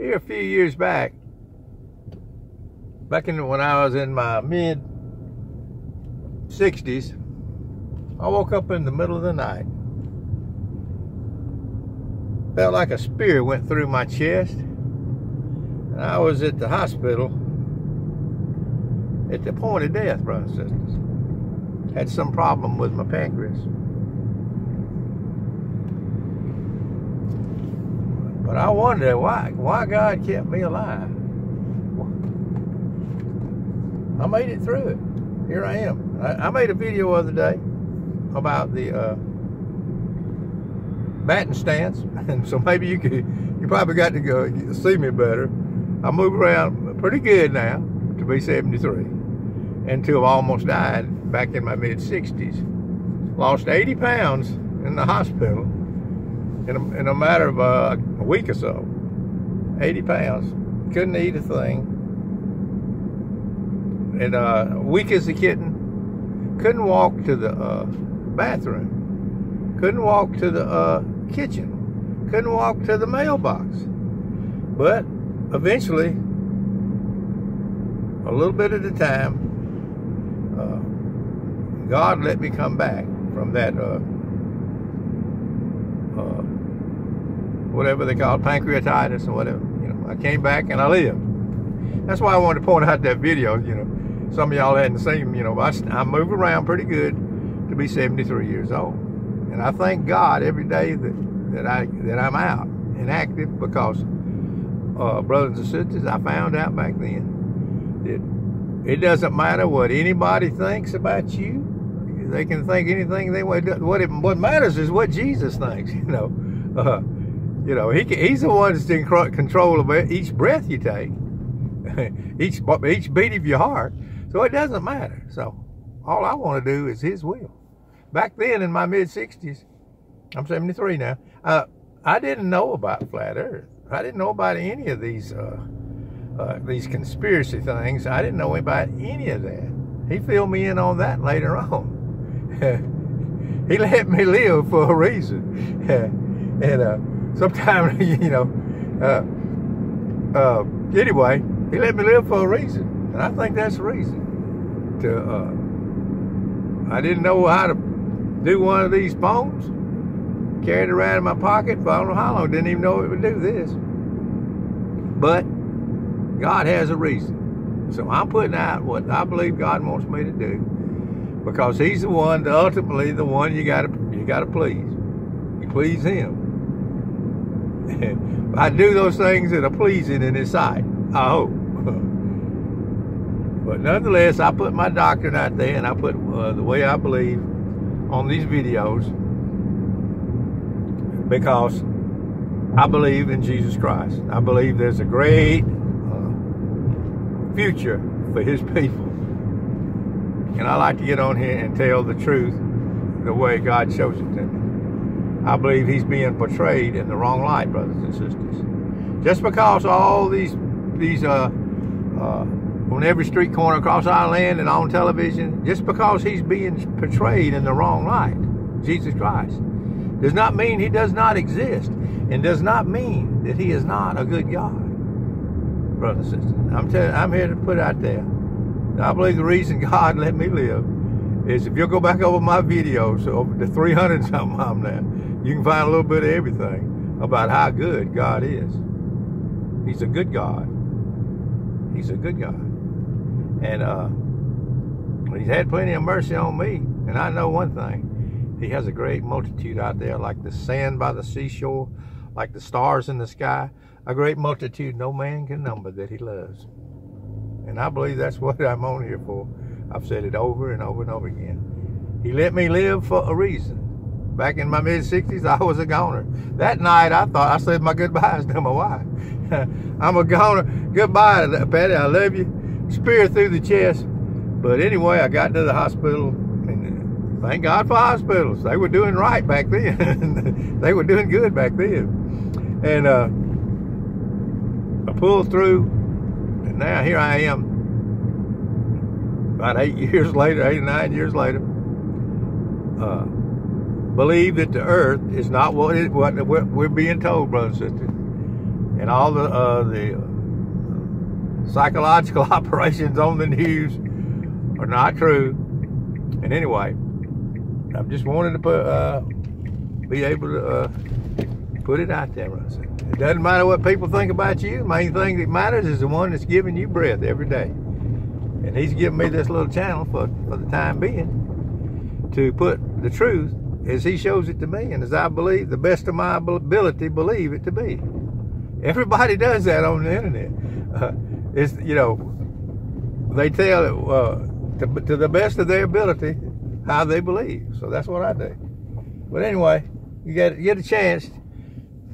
Here a few years back when I was in my mid-60s, I woke up in the middle of the night. Felt like a spear went through my chest. And I was at the hospital at the point of death, brothers and sisters. Had some problem with my pancreas. But I wonder why God kept me alive. I made it through it. Here I am. I made a video the other day about the batting stance, and so maybe you probably got to go see me better. I move around pretty good now to be 73, until I almost died back in my mid-60s. Lost 80 pounds in the hospital in a matter of a week or so. 80 pounds. Couldn't eat a thing. And weak as a kitten. Couldn't walk to the bathroom. Couldn't walk to the kitchen. Couldn't walk to the mailbox. But eventually, a little bit at a time, God let me come back from that whatever they call it, pancreatitis or whatever. You know, I came back and I lived. That's why I wanted to point out that video. You know, some of y'all hadn't seen. You know, I move around pretty good to be 73 years old, and I thank God every day that I'm out and active, because brothers and sisters, I found out back then that it doesn't matter what anybody thinks about you. They can think anything they want. What matters is what Jesus thinks. You know, He's the one that's in control of each breath you take, each beat of your heart. So it doesn't matter. So all I want to do is His will. Back then, in my mid-60s, I'm 73 now. I didn't know about flat Earth. I didn't know about any of these conspiracy things. I didn't know about any of that. He filled me in on that later on. He let me live for a reason. And sometimes, anyway, He let me live for a reason. And I think that's the reason. I didn't know how to do one of these phones. Carried it around in my pocket for I don't know how long. Didn't even know it would do this. But God has a reason. So I'm putting out what I believe God wants me to do, because He's the one, ultimately the one you gotta please. You please Him. I do those things that are pleasing in His sight, I hope. But nonetheless, I put my doctrine out there, and I put the way I believe on these videos, because I believe in Jesus Christ. I believe there's a great future for His people. And I like to get on here and tell the truth the way God shows it to me. I believe He's being portrayed in the wrong light, brothers and sisters. Just because all these on every street corner across our land and on television, just because He's being portrayed in the wrong light, Jesus Christ, does not mean He does not exist, and does not mean that He is not a good God, brothers and sisters. I'm here to put it out there. I believe the reason God let me live is, if you'll go back over my videos, over the 300 something I'm now, you can find a little bit of everything about how good God is. He's a good God. He's a good God. And He's had plenty of mercy on me. And I know one thing. He has a great multitude out there, like the sand by the seashore, like the stars in the sky. A great multitude no man can number that He loves. And I believe that's what I'm on here for. I've said it over and over and over again. He let me live for a reason. Back in my mid-60s, I was a goner. That night, I said my goodbyes to my wife. I'm a goner. Goodbye, Patty. I love you. Spear through the chest. But anyway, I got to the hospital. And thank God for hospitals. They were doing right back then. They were doing good back then. And I pulled through. And now here I am. About 8 years later, 8 or 9 years later. Believe that the earth is not what we're being told, brothers and sisters. and all the psychological operations on the news are not true. And anyway, I'm just wanting to be able to put it out there. It doesn't matter what people think about you. The main thing that matters is the one that's giving you breath every day. And he's giving me this little channel for the time being to put the truth as he shows it to me, and as I believe, the best of my ability, believe it to be. Everybody does that on the internet. It's, you know, they tell it to the best of their ability how they believe. So that's what I do. But anyway, you get a chance,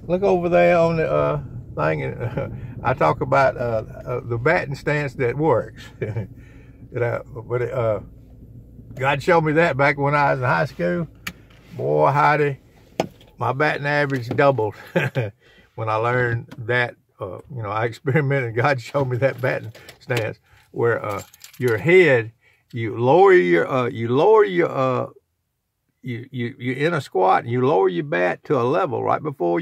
look over there on the thing, and I talk about the batting stance that works. God showed me that back when I was in high school. Boy, howdy, my batting average doubled when I learned that. You know, I experimented. God showed me that batting stance where your head, you're in a squat and you lower your bat to a level right before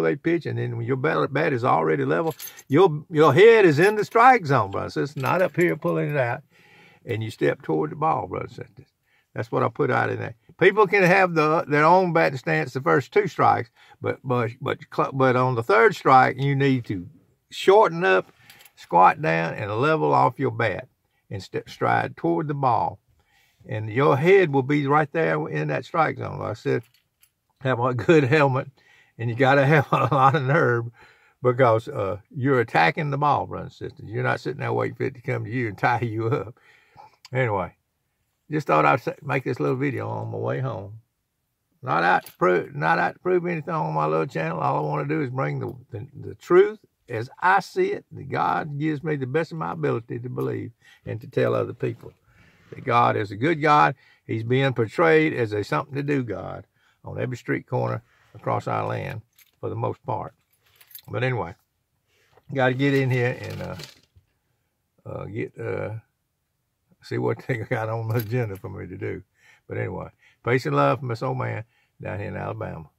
they pitch, and then when your bat is already level, your head is in the strike zone, brothers and sisters, not up here pulling it out, and you step toward the ball, brothers and sisters. That's what I put out in there. People can have their own batting stance the first 2 strikes, but on the 3rd strike, you need to shorten up, squat down, and level off your bat and stride toward the ball. And your head will be right there in that strike zone. Like I said, have a good helmet, and you got to have a lot of nerve, because you're attacking the ball, brothers and sisters. You're not sitting there waiting for it to come to you and tie you up. Anyway, just thought I'd make this little video on my way home. Not out to prove anything on my little channel. All I want to do is bring the truth as I see it, that God gives me the best of my ability to believe and to tell other people that God is a good God. He's being portrayed as a something to do God on every street corner across our land for the most part. But anyway, got to get in here and see what they got on the agenda for me to do. But anyway, peace and love from this old man down here in Alabama.